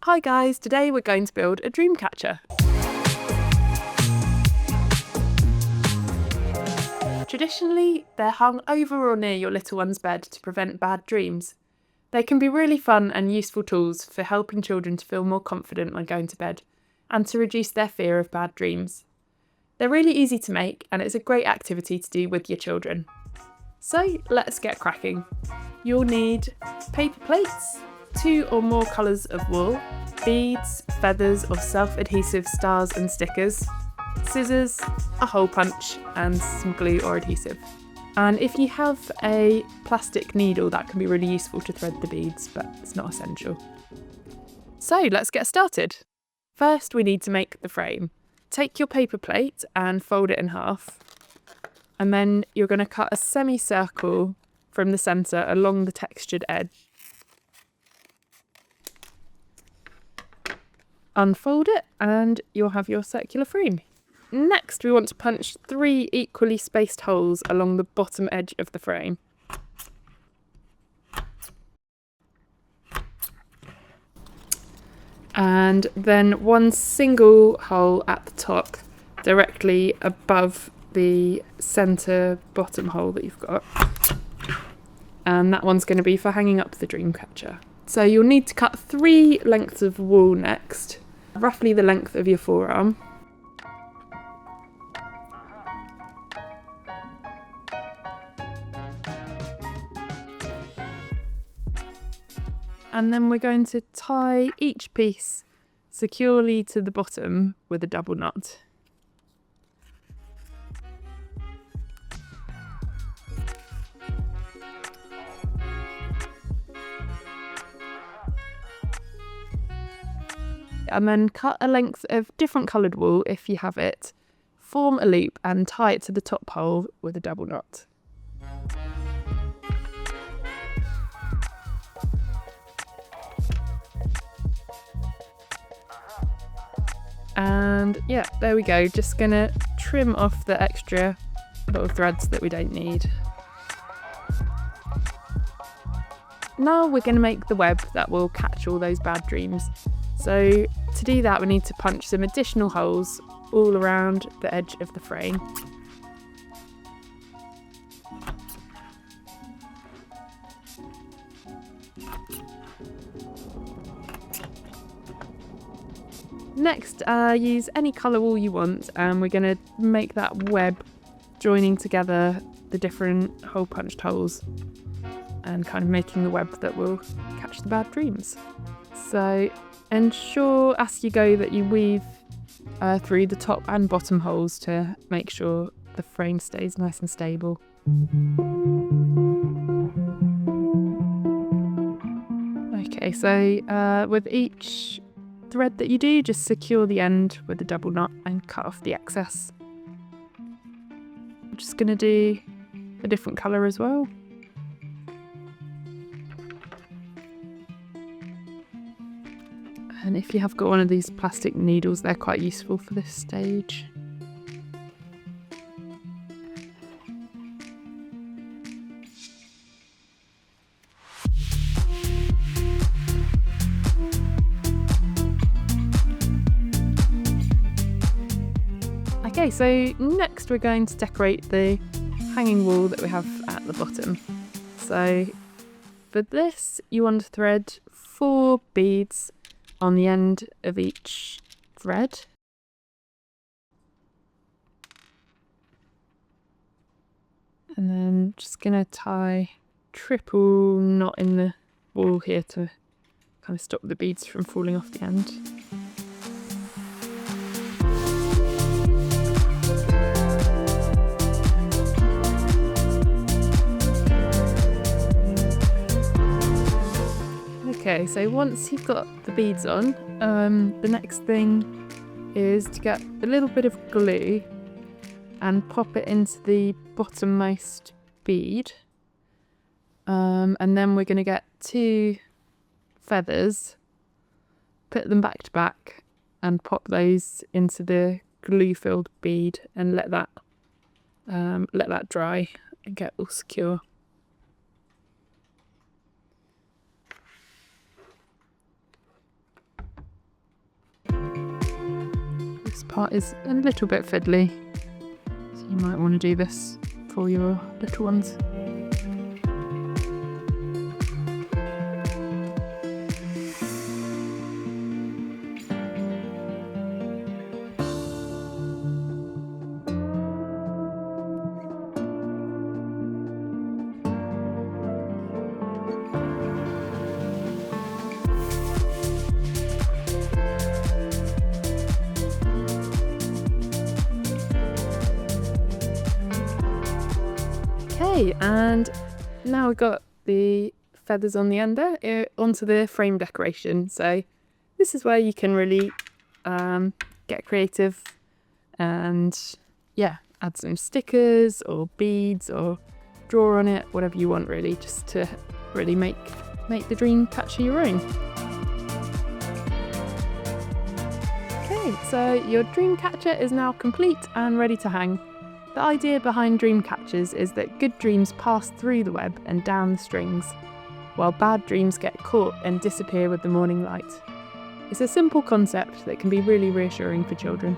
Hi guys, today we're going to build a Dreamcatcher. Traditionally, they're hung over or near your little one's bed to prevent bad dreams. They can be really fun and useful tools for helping children to feel more confident when going to bed and to reduce their fear of bad dreams. They're really easy to make and it's a great activity to do with your children. So let's get cracking. You'll need paper plates, 2 or more colours of wool, beads, feathers or self-adhesive stars and stickers, scissors, a hole punch and some glue or adhesive. And if you have a plastic needle, that can be really useful to thread the beads, but it's not essential. So let's get started. First we need to make the frame. Take your paper plate and fold it in half. And then you're going to cut a semicircle from the centre along the textured edge. Unfold it and you'll have your circular frame. Next we want to punch 3 equally spaced holes along the bottom edge of the frame. And then 1 single hole at the top, directly above the centre bottom hole that you've got. And that one's going to be for hanging up the Dreamcatcher. So you'll need to cut 3 lengths of wool next, roughly the length of your forearm. And then we're going to tie each piece securely to the bottom with a double knot. And then cut a length of different coloured wool if you have it, form a loop and tie it to the top hole with a double knot. And yeah, there we go, just gonna trim off the extra little threads that we don't need. Now we're going to make the web that will catch all those bad dreams. So to do that we need to punch some additional holes all around the edge of the frame. Next, use any colour wool you want and we're going to make that web joining together the different hole punched holes and kind of making the web that will catch the bad dreams. So ensure as you go that you weave through the top and bottom holes to make sure the frame stays nice and stable. Okay, so with each thread that you do, just secure the end with a double knot and cut off the excess. I'm just going to do a different colour as well. And if you have got one of these plastic needles, they're quite useful for this stage. Okay, so next we're going to decorate the hanging wool that we have at the bottom. So for this you want to thread 4 beads on the end of each thread. And then just going to tie triple knot in the wool here to kind of stop the beads from falling off the end. Okay, so once you've got the beads on, the next thing is to get a little bit of glue and pop it into the bottommost bead. And then we're going to get 2 feathers, put them back to back and pop those into the glue-filled bead and let that dry and get all secure. This part is a little bit fiddly, so you might want to do this for your little ones. Okay, and now we've got the feathers on the under onto the frame decoration. So this is where you can really get creative and add some stickers or beads or draw on it, whatever you want really, just to really make the Dreamcatcher your own. Okay, so your Dreamcatcher is now complete and ready to hang. The idea behind Dreamcatchers is that good dreams pass through the web and down the strings, while bad dreams get caught and disappear with the morning light. It's a simple concept that can be really reassuring for children.